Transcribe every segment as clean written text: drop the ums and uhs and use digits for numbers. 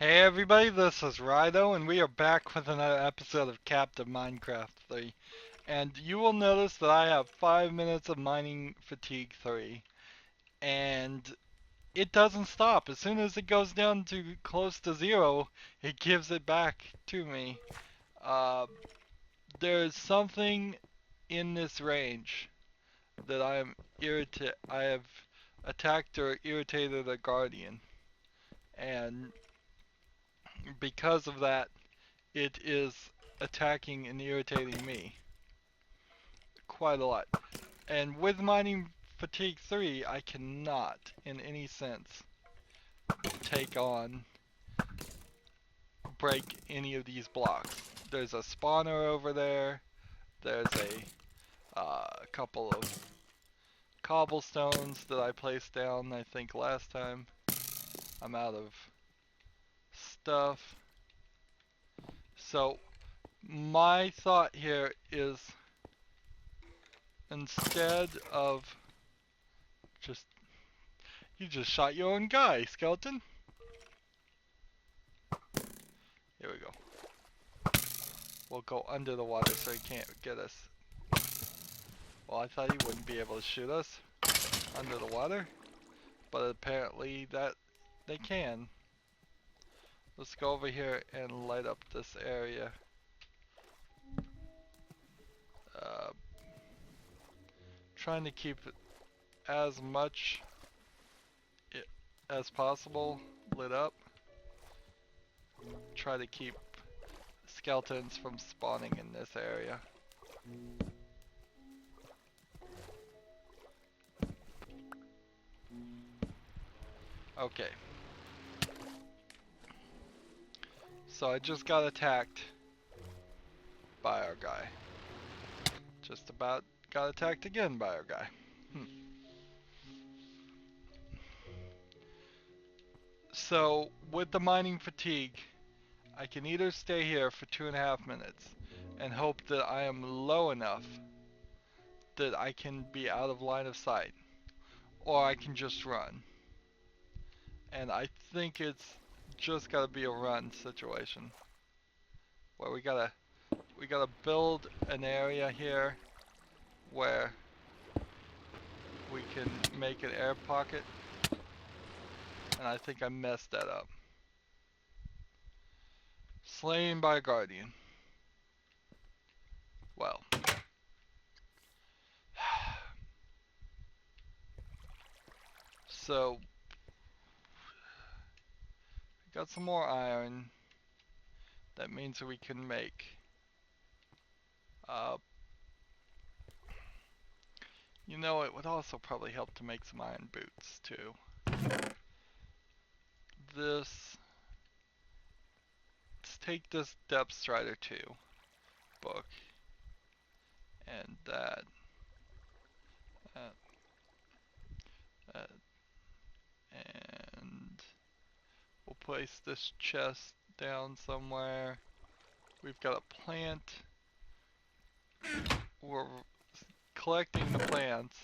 Hey everybody, this is Rydo, and we are back with another episode of Captive Minecraft 3. And you will notice that I have 5 minutes of mining fatigue 3. And it doesn't stop. As soon as it goes down to close to 0, it gives it back to me. Uh, there's something in this range that I have attacked or irritated a guardian. And because of that, it is attacking and irritating me quite a lot. And with mining fatigue 3, I cannot, in any sense, take on, break any of these blocks. There's a spawner over there. There's a couple of cobblestones that I placed down, I think, last time. I'm out of stuff. So, my thought here is instead of just you just shot your own guy, skeleton. Here we go. We'll go under the water so he can't get us. Well, I thought he wouldn't be able to shoot us under the water, but apparently that they can. Let's go over here and light up this area. Uh, Trying to keep as much as possible lit up. Try to keep skeletons from spawning in this area. Okay. So I just got attacked by our guy. Just about got attacked again by our guy. So with the mining fatigue, I can either stay here for 2.5 minutes and hope that I am low enough that I can be out of line of sight, or I can just run. And I think it's just gotta be a run situation, where we gotta build an area here where we can make an air pocket, and I think I messed that up. Slain by a guardian. Well. So, got some more iron. That means we can make you know, it would also probably help to make some iron boots too. Let's take this Depth Strider 2 book and that, and we'll place this chest down somewhere. We've got a plant. We're collecting the plants.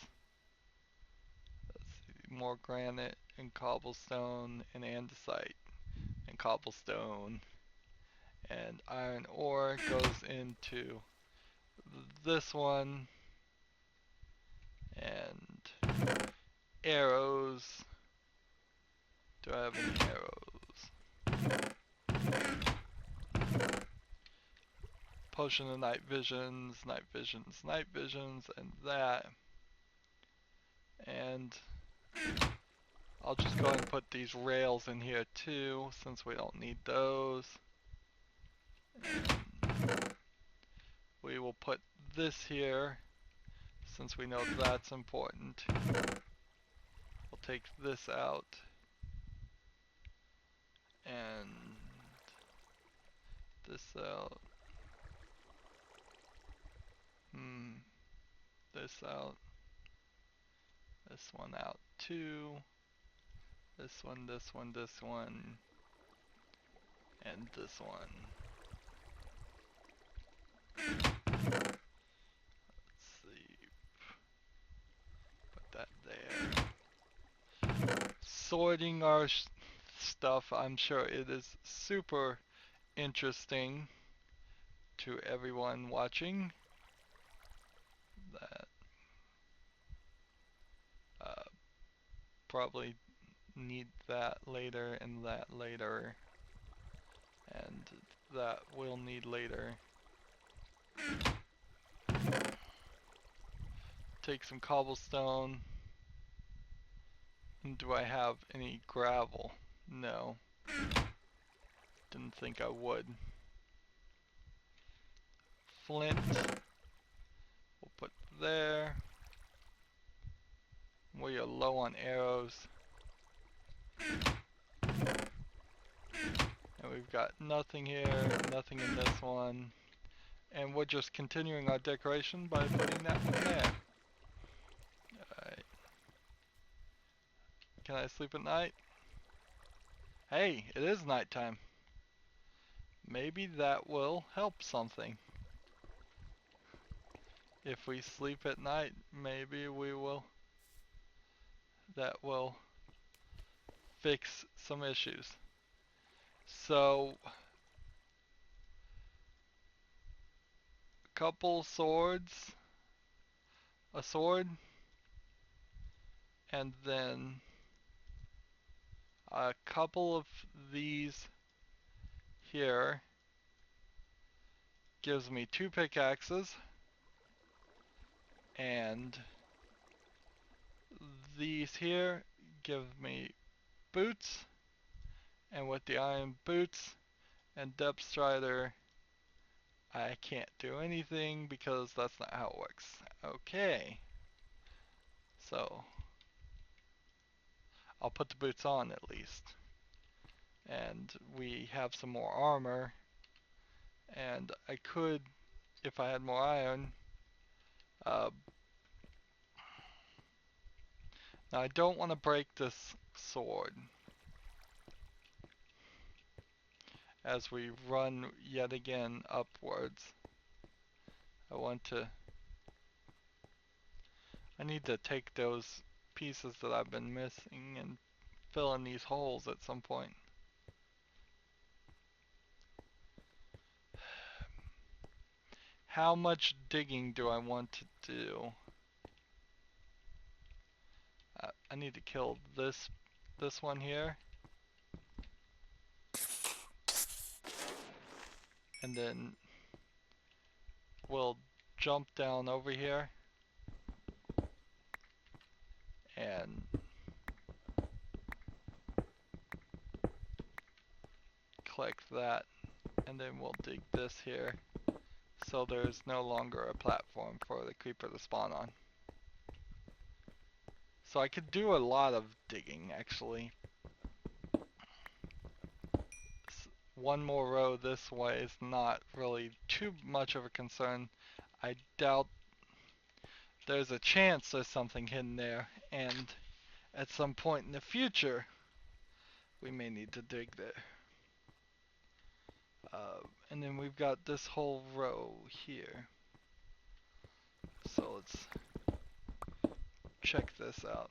Let's see, more granite and cobblestone and andesite and cobblestone. And iron ore goes into this one. And arrows. Do I have any arrows? Potion of night visions, and that. And I'll just go ahead and put these rails in here too, since we don't need those. And we will put this here, since we know that's important. We'll take this out. And this out. This out. This one out too. This one, this one, this one. And this one. Let's see. Put that there. Sorting our stuff. I'm sure it is super interesting to everyone watching. That uh, probably need that later and that later. And that we'll need later. Take some cobblestone. Do I have any gravel? No. Didn't think I would. Flint. We'll put there. We are low on arrows. And we've got nothing here, nothing in this one. And we're just continuing our decoration by putting that one there. Alright. Can I sleep at night? Hey, it is nighttime. Maybe that will help something. If we sleep at night, maybe that will fix some issues. So, a couple swords, a sword, and then a couple of these here gives me 2 pickaxes, and these here give me boots, and with the iron boots and depth strider I can't do anything because that's not how it works. Okay, so I'll put the boots on at least, and we have some more armor, and I could, if I had more iron, now I don't want to break this sword as we run yet again upwards. I need to take those pieces that I've been missing and fill in these holes at some point. How much digging do I want to do? I need to kill this one here. And then we'll jump down over here and click that, and then we'll dig this here so there's no longer a platform for the creeper to spawn on. So I could do a lot of digging actually. One more row this way is not really too much of a concern. I doubt there's a chance there's something hidden there, and at some point in the future we may need to dig there. And then we've got this whole row here. So let's check this out.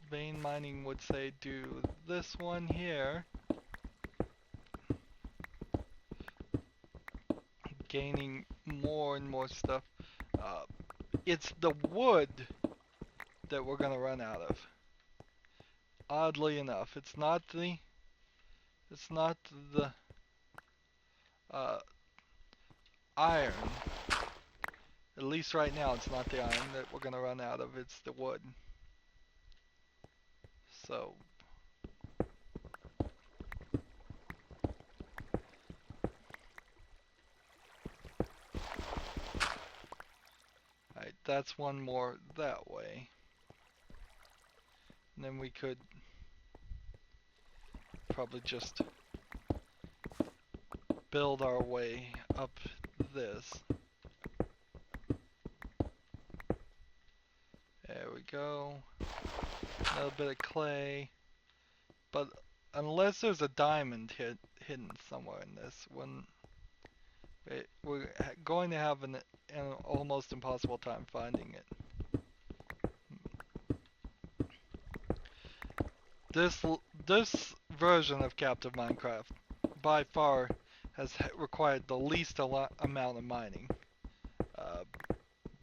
Vein mining would say do this one here, gaining more and more stuff. It's the wood that we're gonna run out of. Oddly enough, it's not the iron. At least right now, it's not the iron that we're gonna run out of. It's the wood. So alright, that's one more that way. And then we could probably just build our way up this. There we go. A little bit of clay. But unless there's a diamond hidden somewhere in this, We're going to have an almost impossible time finding it. This version of Captive Minecraft by far has required the least amount of mining. Uh,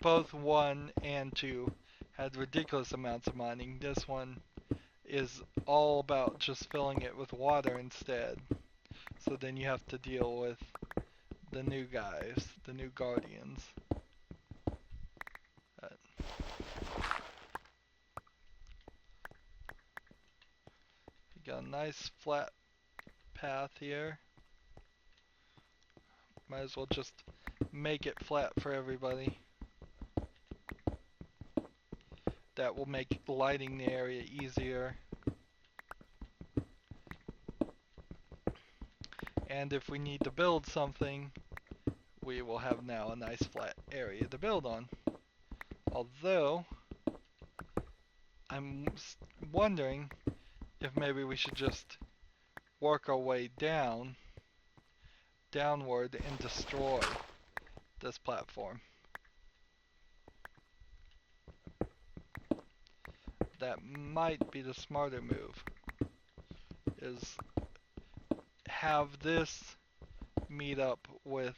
Both 1 and 2 had ridiculous amounts of mining. This one is all about just filling it with water instead. So then you have to deal with the new guys, the new guardians. Uh, you got a nice flat path here. Might as well just make it flat for everybody. That will make lighting the area easier. And if we need to build something, we will have now a nice flat area to build on. Although, I'm wondering if maybe we should just work our way downward and destroy this platform. That might be the smarter move, is have this meet up with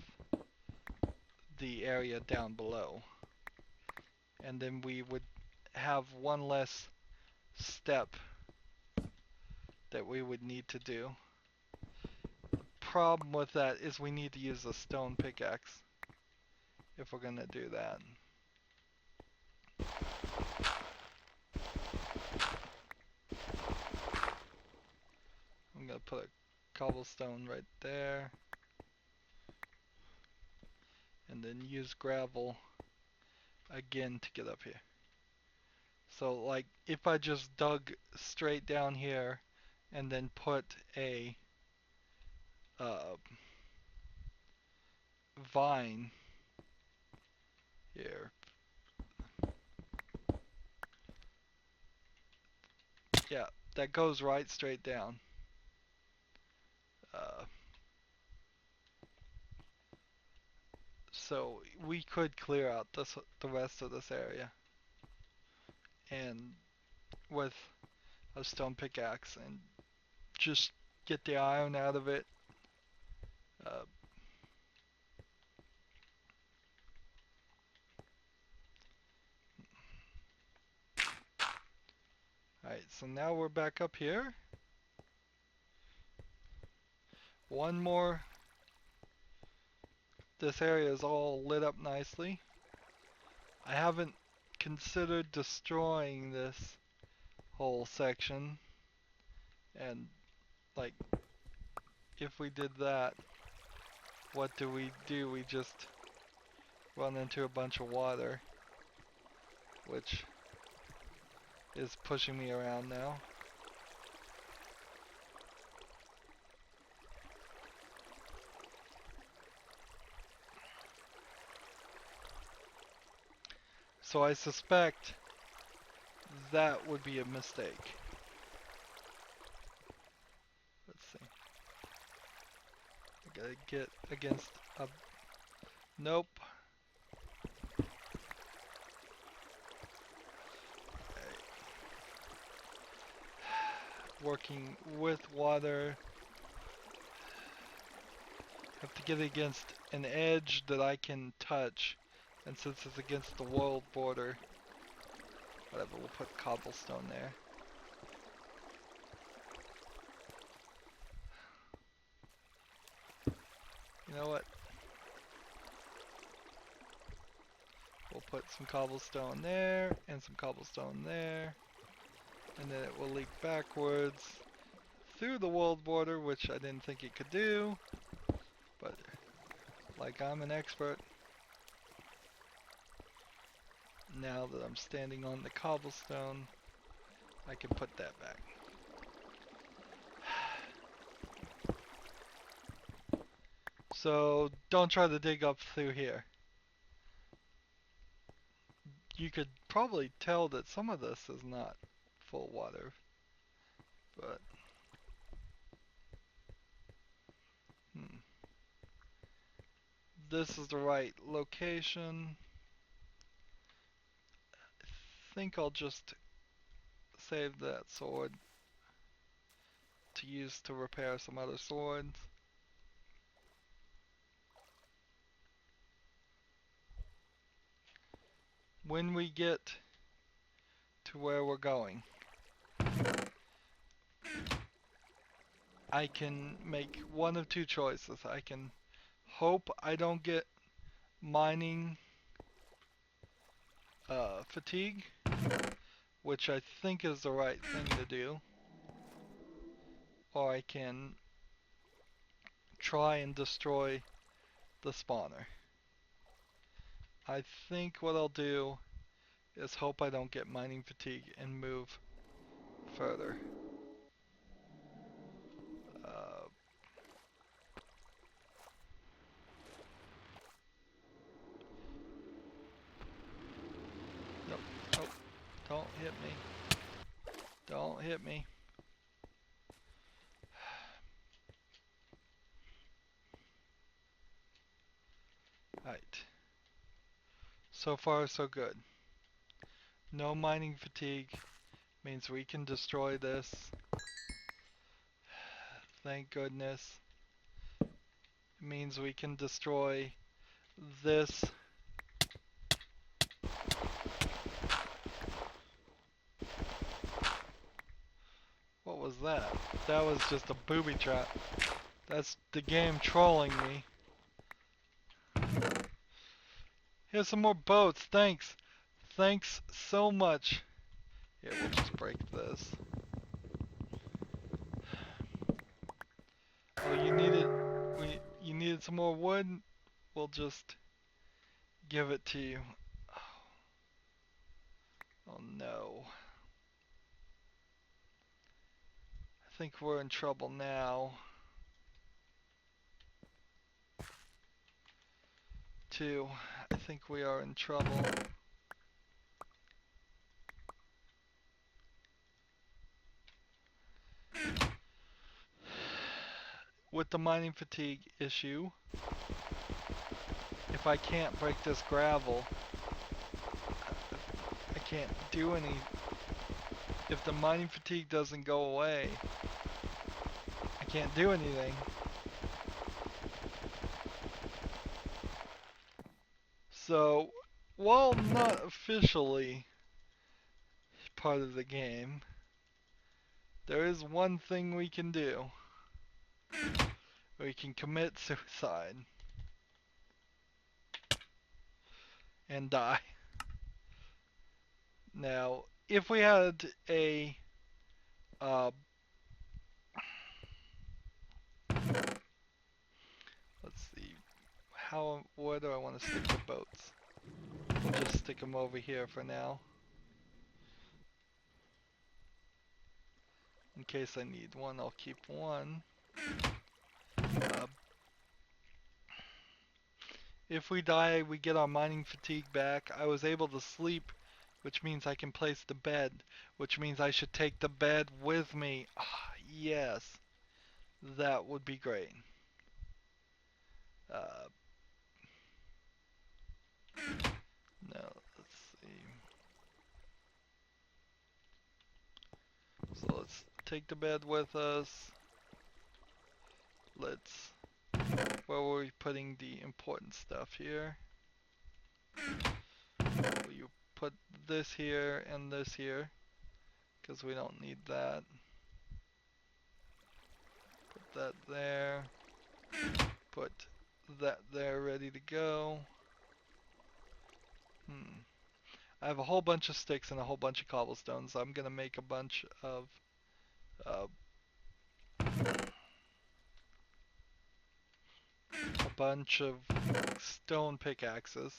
the area down below. And then we would have one less step that we would need to do. The problem with that is we need to use a stone pickaxe if we're gonna do that. I'm gonna put a cobblestone right there, and then use gravel again to get up here. So like if I just dug straight down here and then put a vine here, yeah, that goes right straight down. So we could clear out the rest of this area, and with a stone pickaxe, and just get the iron out of it. Alright, so now we're back up here. One more. This area is all lit up nicely. I haven't considered destroying this whole section, and like if we did that, what do? We just run into a bunch of water, which is pushing me around now. So I suspect that would be a mistake. Let's see. I gotta get against a... Nope. Okay. Working with water. Have to get against an edge that I can touch. And since it's against the world border, whatever, we'll put cobblestone there. You know what? We'll put some cobblestone there, and some cobblestone there. And then it will leak backwards through the world border, which I didn't think it could do. But, like I'm an expert, now that I'm standing on the cobblestone, I can put that back. So don't try to dig up through here. You could probably tell that some of this is not full water, but this is the right location. I think I'll just save that sword to use to repair some other swords. When we get to where we're going, I can make one of two choices. I can hope I don't get mining fatigue, which I think is the right thing to do, or I can try and destroy the spawner. I think what I'll do is hope I don't get mining fatigue and move further. Uh, nope, nope, don't hit me. Don't hit me. Right. So far, so good. No mining fatigue means we can destroy this. Thank goodness. It means we can destroy this. What was that? That was just a booby trap. That's the game trolling me. Here's some more boats. Thanks. Thanks so much. Yeah, we'll just break this. Oh, you needed some more wood? We'll just give it to you. Oh no. I think we're in trouble now. I think we are in trouble. With the mining fatigue issue, if I can't break this gravel, I can't do any. If the mining fatigue doesn't go away, I can't do anything. So, while not officially part of the game, there is one thing we can do. We can commit suicide and die. Now, if we had a let's see, where do I want to stick the boats? We'll just stick them over here for now, in case I need one. I'll keep one. If we die, we get our mining fatigue back. I was able to sleep, which means I can place the bed, which means I should take the bed with me. Yes, that would be great. No, let's see. So let's take the bed with us. Where were we putting the important stuff here? Will you put this here and this here? Because we don't need that. Put that there. Put that there ready to go. I have a whole bunch of sticks and a whole bunch of cobblestones. I'm gonna make a bunch of stone pickaxes.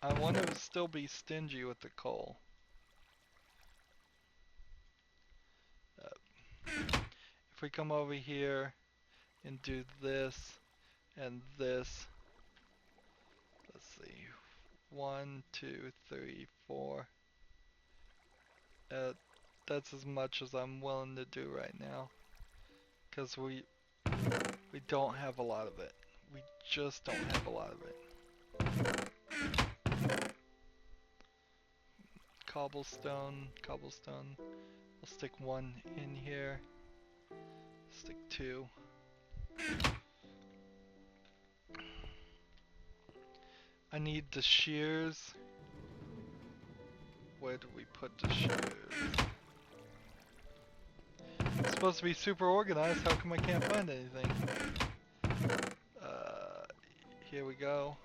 I want to still be stingy with the coal. If we come over here and do this and this, let's see, 1, 2, 3, 4. That's as much as I'm willing to do right now. because we don't have a lot of it. We just don't have a lot of it. Cobblestone. We'll stick one in here. Stick two. I need the shears. Where do we put the shears? It's supposed to be super organized. How come I can't find anything? Here we go.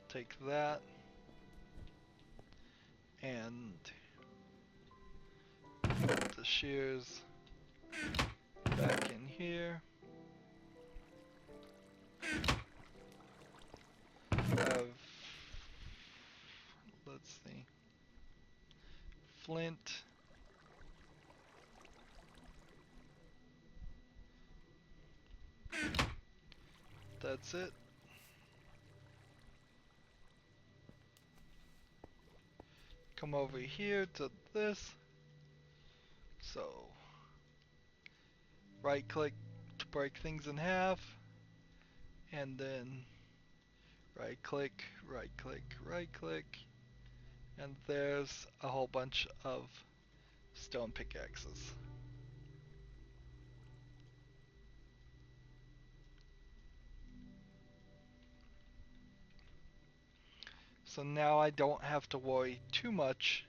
Take that. And put the shears back in here. Let's see, flint. That's it. Come over here to this. So, right click to break things in half. And then right click. And there's a whole bunch of stone pickaxes. So now I don't have to worry too much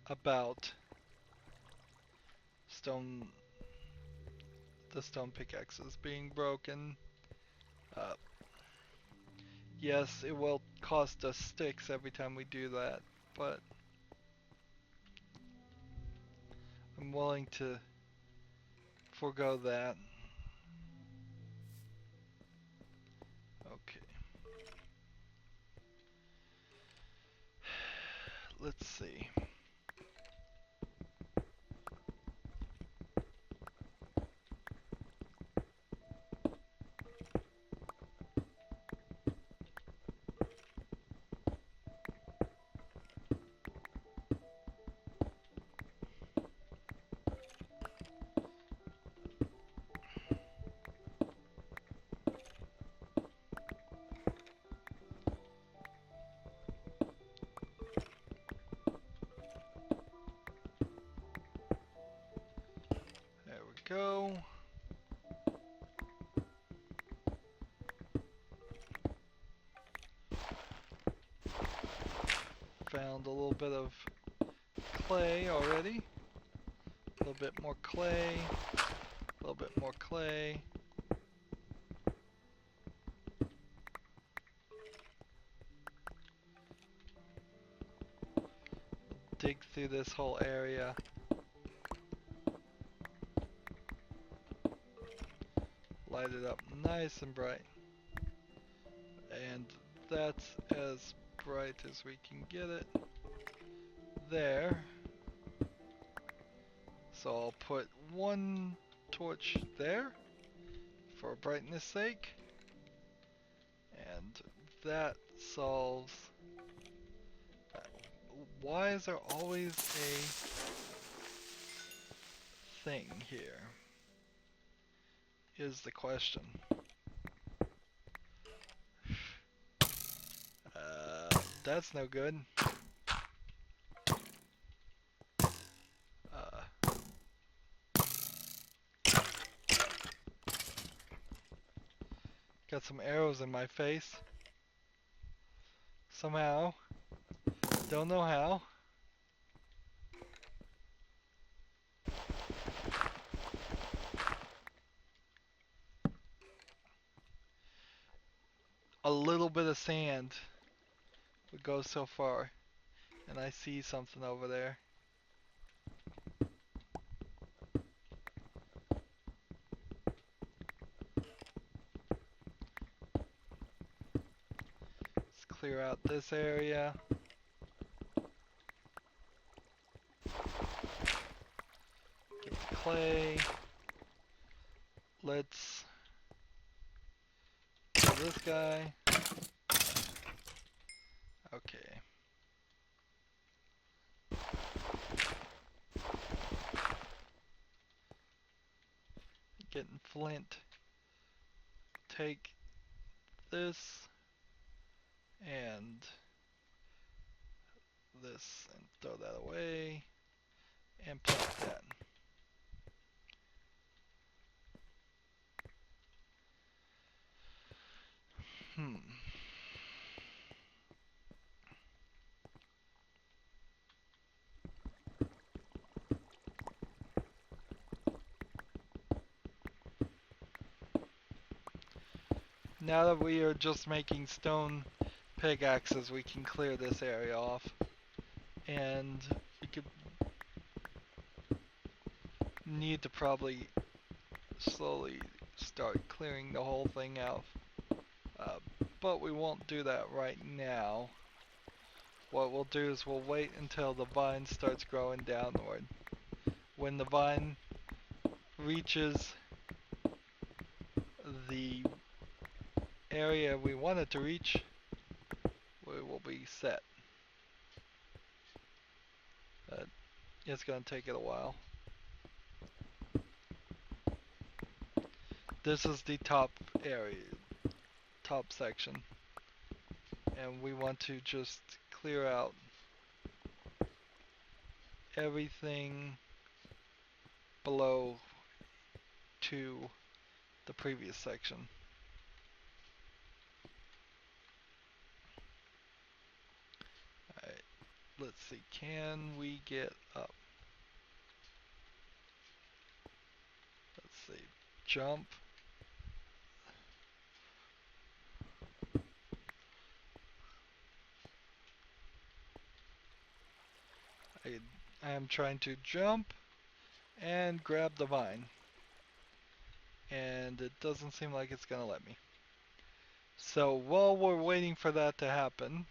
about the stone pickaxes being broken. Yes, it will cost us sticks every time we do that, but I'm willing to forego that. Okay. Let's see. There we go. Found a little bit of clay already. A little bit more clay. A little bit more clay. Dig through this whole area. Light it up nice and bright. And that's as bright as we can get it. There. So I'll put one torch there for brightness sake. And that solves that. Why is there always a thing here? Is the question. That's no good. Got some arrows in my face. Somehow. Don't know how. A little bit of sand would go so far. And I see something over there. Let's clear out this area. Get the clay. Let's kill this guy. Okay. getting flint. Take this and this and throw that away and plant that. Hmm. Now that we are just making stone pickaxes, we can clear this area off. And we could need to probably slowly start clearing the whole thing out. Uh, but we won't do that right now. What we'll do is we'll wait until the vine starts growing downward. When the vine reaches the area we want it to reach, we will be set. But it's going to take it a while. This is the top area, top section. And we want to just clear out everything below to the previous section. Alright, let's see, can we get up? Let's see, jump. I am trying to jump and grab the vine. And it doesn't seem like it's gonna let me. So while we're waiting for that to happen,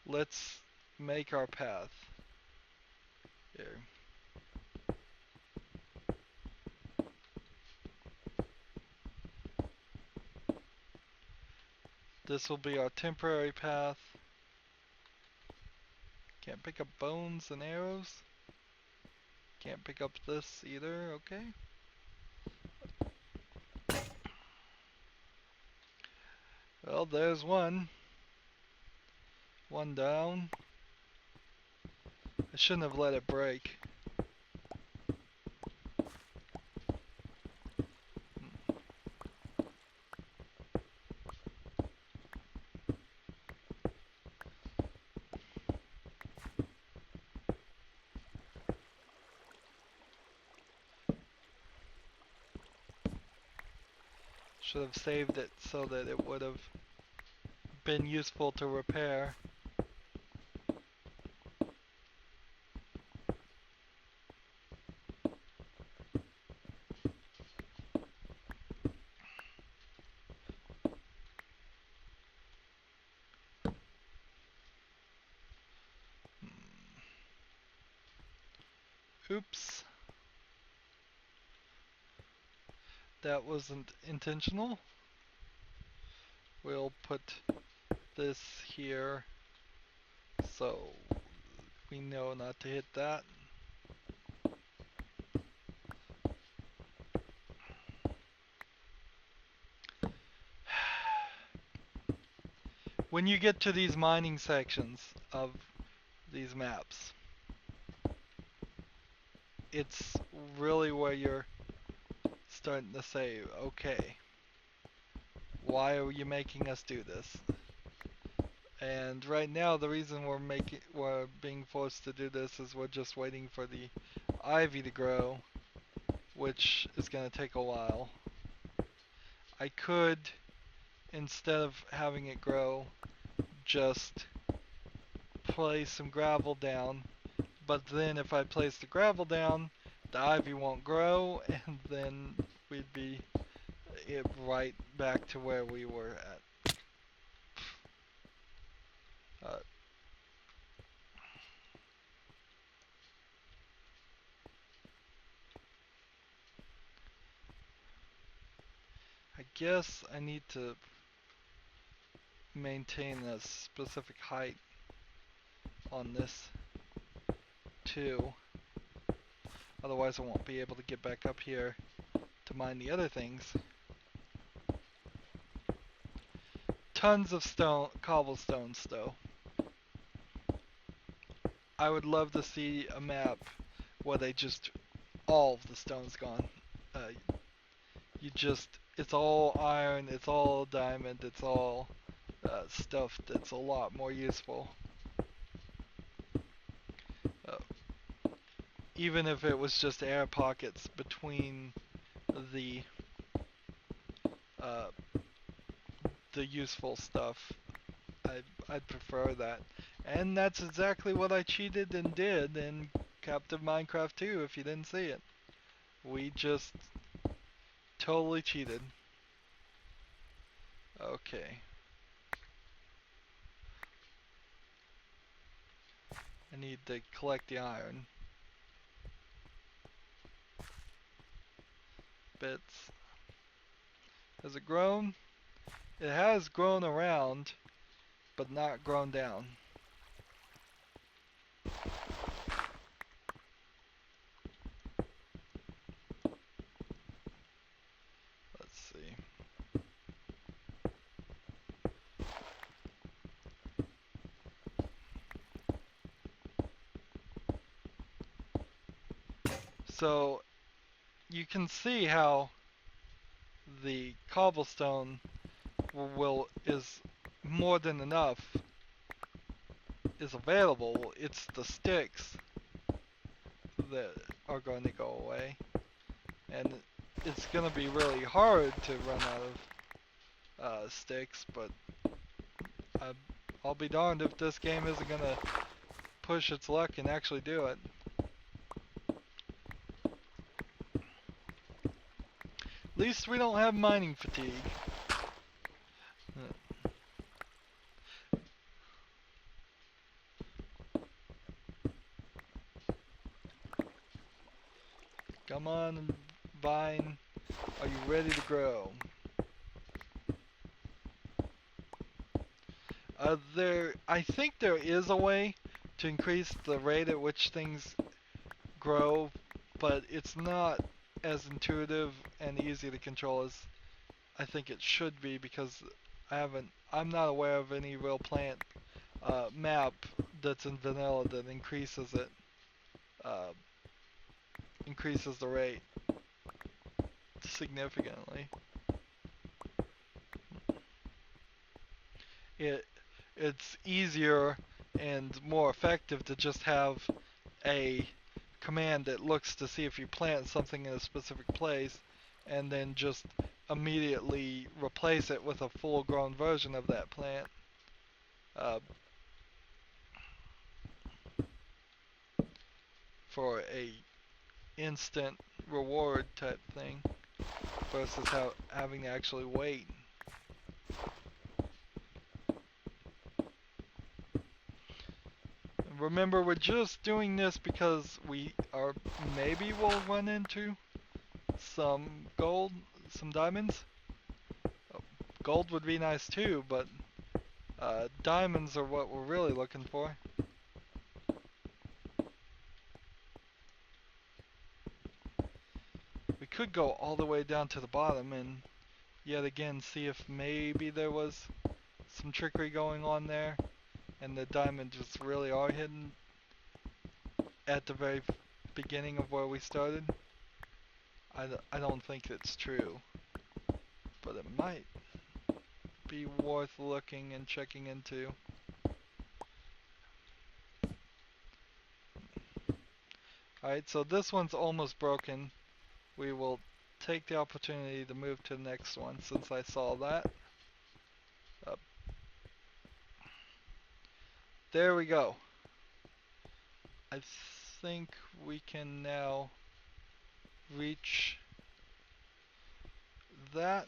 let's make our path. Here. This will be our temporary path. Can't pick up bones and arrows. Can't pick up this either, okay. Well, there's one. One down. I shouldn't have let it break. Should have saved it so that it would have been useful to repair. Oops. That wasn't intentional. We'll put this here so we know not to hit that. When you get to these mining sections of these maps, it's really where you're starting to say, okay, why are you making us do this? And right now the reason we're being forced to do this is we're just waiting for the ivy to grow, which is going to take a while. I could, instead of having it grow, just place some gravel down, but then if I place the gravel down, the ivy won't grow, and then we'd be right back to where we were at. I guess I need to maintain a specific height on this too. Otherwise I won't be able to get back up here to mine the other things. Tons of cobblestones though. I would love to see a map where they just, all of the stone's gone. Uh, it's all iron, it's all diamond, it's all stuff that's a lot more useful. Uh, Even if it was just air pockets between the uh, the useful stuff, I'd prefer that. And that's exactly what I cheated and did in Captive Minecraft 2, if you didn't see it. We just totally cheated. Okay. I need to collect the iron bits. Has it grown? It has grown around, but not grown down. Let's see. So you can see how the cobblestone is more than enough is available. It's the sticks that are going to go away, and it's going to be really hard to run out of sticks, but I'll be darned if this game isn't going to push its luck and actually do it. At least we don't have mining fatigue. Come on, vine. Are you ready to grow? I think there is a way to increase the rate at which things grow, but it's not as intuitive and easy to control as I think it should be, because I'm not aware of any real plant map that's in vanilla that increases the rate significantly. It's easier and more effective to just have a command that looks to see if you plant something in a specific place, and then just immediately replace it with a full-grown version of that plant. For a instant reward type thing, versus having to actually wait. Remember, we're just doing this because maybe we'll run into some gold, some diamonds. Oh, gold would be nice too, but diamonds are what we're really looking for. We could go all the way down to the bottom and yet again see if maybe there was some trickery going on there, and the diamonds just really are hidden at the very beginning of where we started. I don't think it's true, but it might be worth looking and checking into. Alright, so this one's almost broken. We will take the opportunity to move to the next one since I saw that. There we go. I think we can now reach that.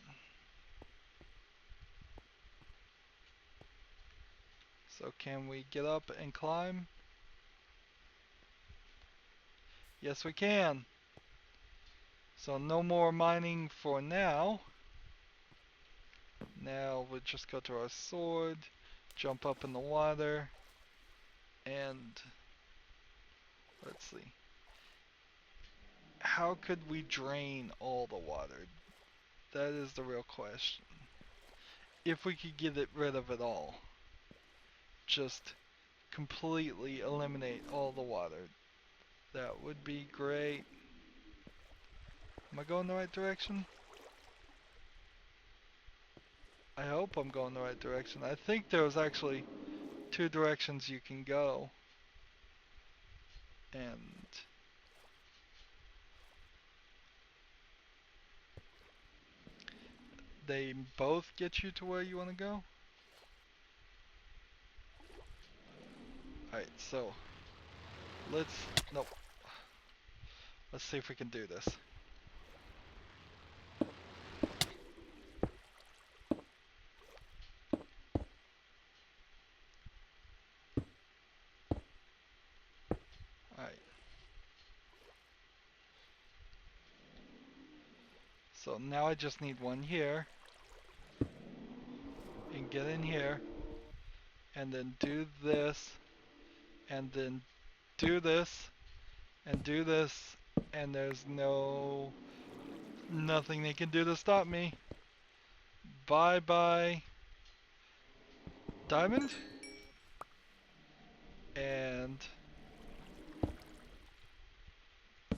So can we get up and climb? Yes, we can. So no more mining for now. Now we'll just go to our sword, jump up in the water, and let's see. how could we drain all the water? That is the real question. If we could get rid of it all. Just completely eliminate all the water. That would be great. Am I going the right direction? I hope I'm going the right direction. I think there was actually two directions you can go. And they both get you to where you want to go? Alright, so nope. Let's see if we can do this. Alright. So now I just need one here. And get in here. And then do this. And then do this. And do this. And there's nothing they can do to stop me. Bye bye. Diamond. And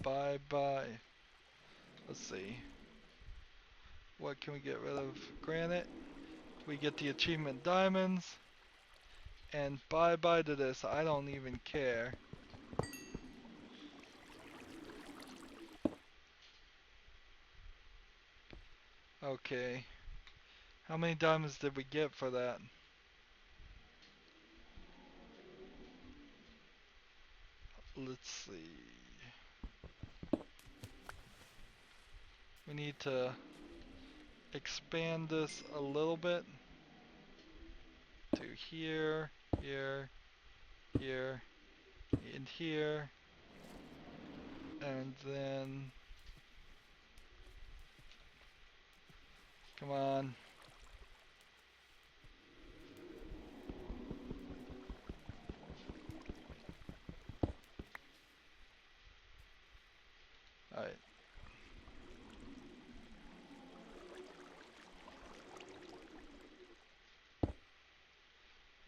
bye bye. Let's see. What can we get rid of? Granite. We get the achievement diamonds. And bye bye to this. I don't even care. Okay. How many diamonds did we get for that? Let's see. We need to expand this a little bit to here, here, here, and here. And then, come on. Alright.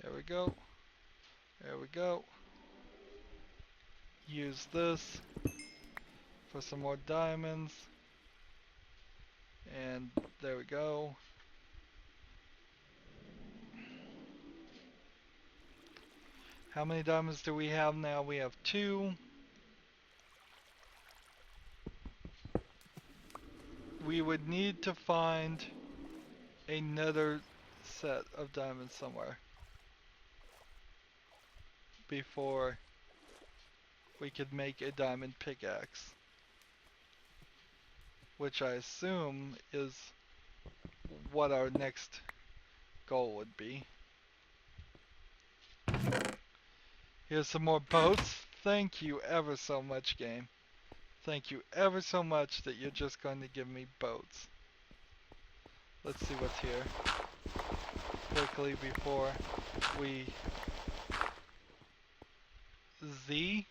There we go. There we go. Use this for some more diamonds. And there we go. How many diamonds do we have now? We have 2. We would need to find another set of diamonds somewhere before we could make a diamond pickaxe, which I assume is what our next goal would be. Here's some more boats. Thank you ever so much, game. Thank you ever so much that you're just going to give me boats. Let's see what's here quickly before we Z.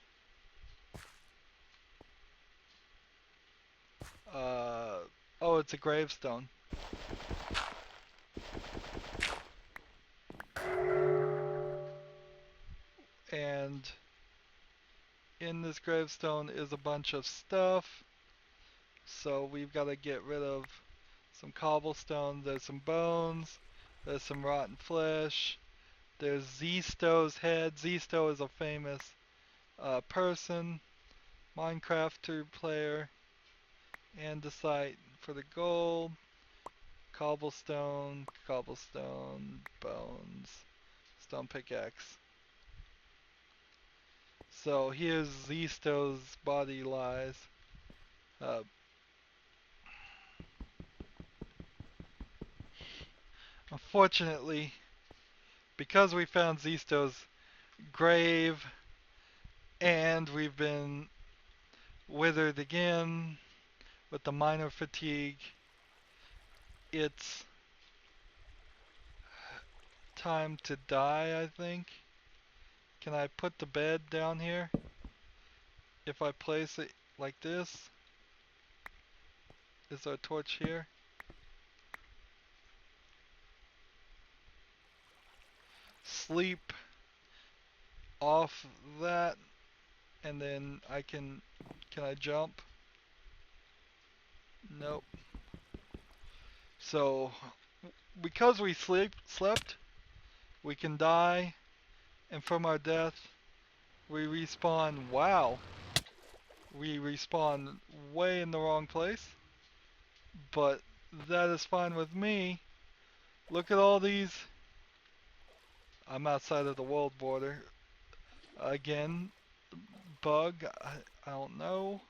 Oh, it's a gravestone. And in this gravestone is a bunch of stuff. So we've got to get rid of some cobblestone. There's some bones. There's some rotten flesh. There's Zisto's head. Zisto is a famous person, Minecrafter player. Andesite for the gold. Cobblestone, cobblestone, bones, stone pickaxe. So here's Zisto's body lies. Unfortunately, because we found Zisto's grave and we've been withered again with the minor fatigue, it's time to die, I think. Can I put the bed down here? If I place it like this, Is there a torch here? Sleep off that, and then can I jump? Nope. So, because we slept, we can die, and from our death, we respawn. Wow. We respawn way in the wrong place, but that is fine with me. Look at all these. I'm outside of the world border. Again, bug. I don't know.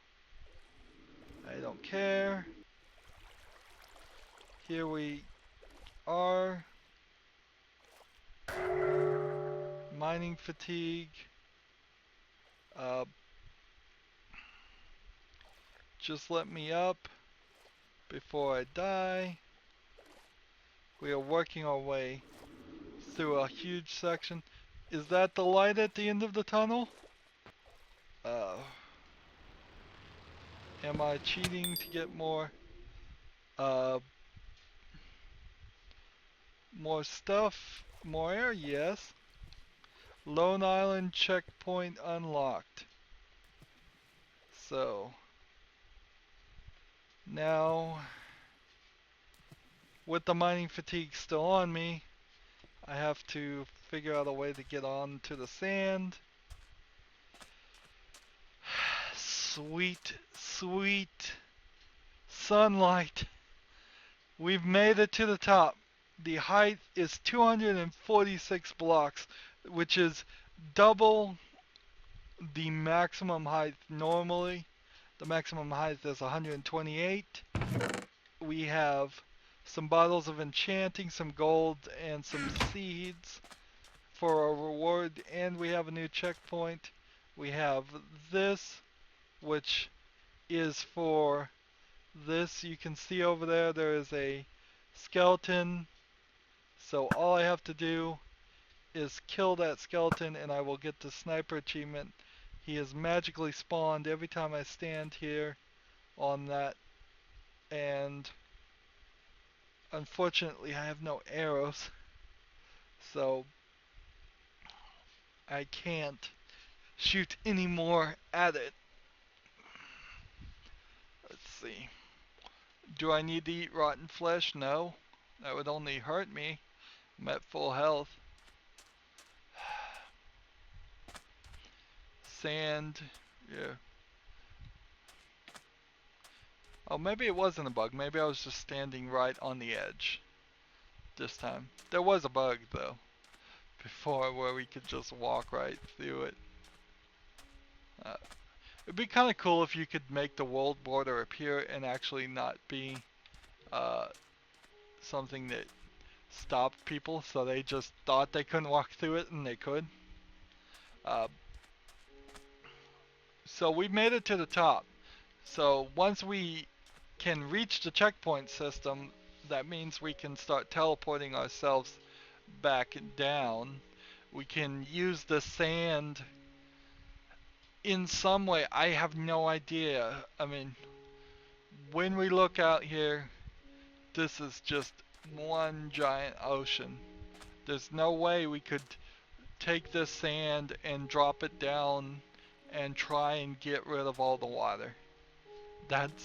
I don't care. Here we are. Mining fatigue. Uh, just let me up before I die. We are working our way through a huge section. Is that the light at the end of the tunnel? Uh, am I cheating to get uh, more stuff? More air? Yes. Lone Island checkpoint unlocked. So, now, with the mining fatigue still on me, I have to figure out a way to get onto the sand. Sweet, sweet sunlight. We've made it to the top. The height is 246 blocks, which is double the maximum height normally. The maximum height is 128. We have some bottles of enchanting, some gold, and some seeds for a reward, and we have a new checkpoint. We have this, which is for this. You can see over there, there is a skeleton. So all I have to do is kill that skeleton and I will get the sniper achievement. He is magically spawned every time I stand here on that, and unfortunately I have no arrows, so I can't shoot any more at it. Let's see. Do I need to eat rotten flesh? No. That would only hurt me. I'm at full health. Sand. Yeah. Oh, maybe it wasn't a bug. Maybe I was just standing right on the edge this time. There was a bug, though, before where we could just walk right through it. It'd be kind of cool if you could make the world border appear and actually not be uh, something that stopped people, so they just thought they couldn't walk through it and they could. Uh, so we made it to the top. So once we can reach the checkpoint system, that means we can start teleporting ourselves back down. We can use the sand in some way. I have no idea. I mean, when we look out here, this is just one giant ocean. There's no way we could take this sand and drop it down and try and get rid of all the water. That's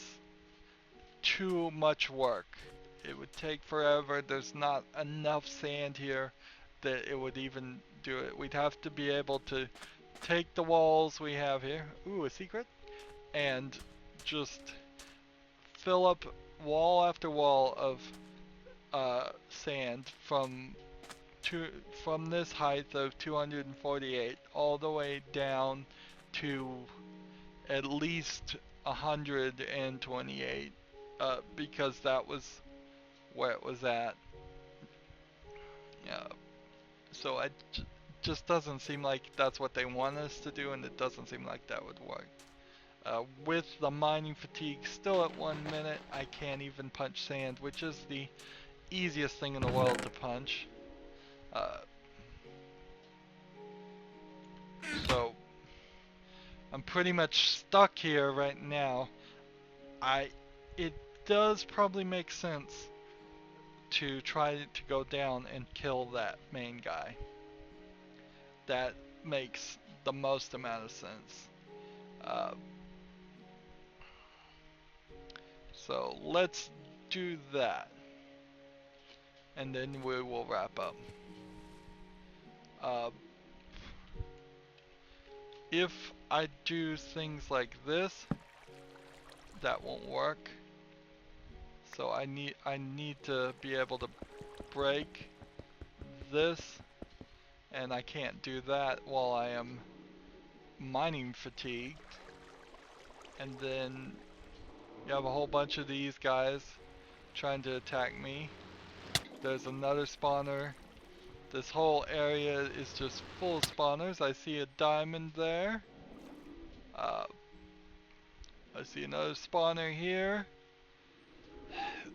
too much work. It would take forever. There's not enough sand here that it would even do it. We'd have to be able to take the walls we have here, ooh, a secret, and just fill up wall after wall of sand from this height of 248 all the way down to at least 128, because that was where it was at. Yeah. So it just doesn't seem like that's what they want us to do, and it doesn't seem like that would work. With the mining fatigue still at 1 minute, I can't even punch sand, which is the easiest thing in the world to punch. So I'm pretty much stuck here right now. It does probably make sense to try to go down and kill that main guy. That makes the most amount of sense. Uh, so let's do that, and then we will wrap up. Uh, if I do things like this, that won't work. So I need to be able to break this, and I can't do that while I am mining fatigued. And then you have a whole bunch of these guys trying to attack me. There's another spawner. This whole area is just full of spawners. I see a diamond there. I see another spawner here.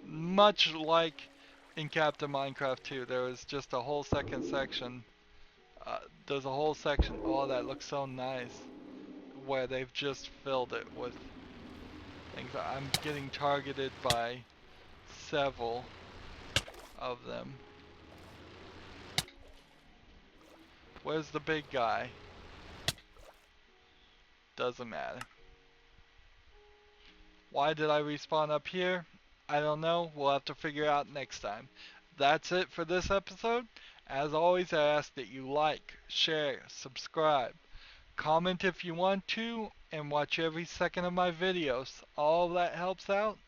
Much like in Captive Minecraft 2, there was just a whole second section. There's a whole section. Oh, that looks so nice. Where they've just filled it with things. I'm getting targeted by several of them. Where's the big guy? Doesn't matter. Why did I respawn up here? I don't know. We'll have to figure out next time. That's it for this episode. As always, I ask that you like, share, subscribe, comment if you want to, and watch every second of my videos. All of that helps out.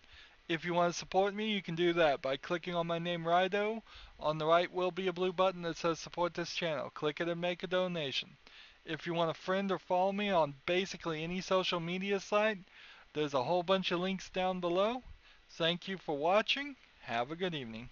If you want to support me, you can do that by clicking on my name, Rydo. On the right will be a blue button that says support this channel. Click it and make a donation. If you want to friend or follow me on basically any social media site, there's a whole bunch of links down below. Thank you for watching. Have a good evening.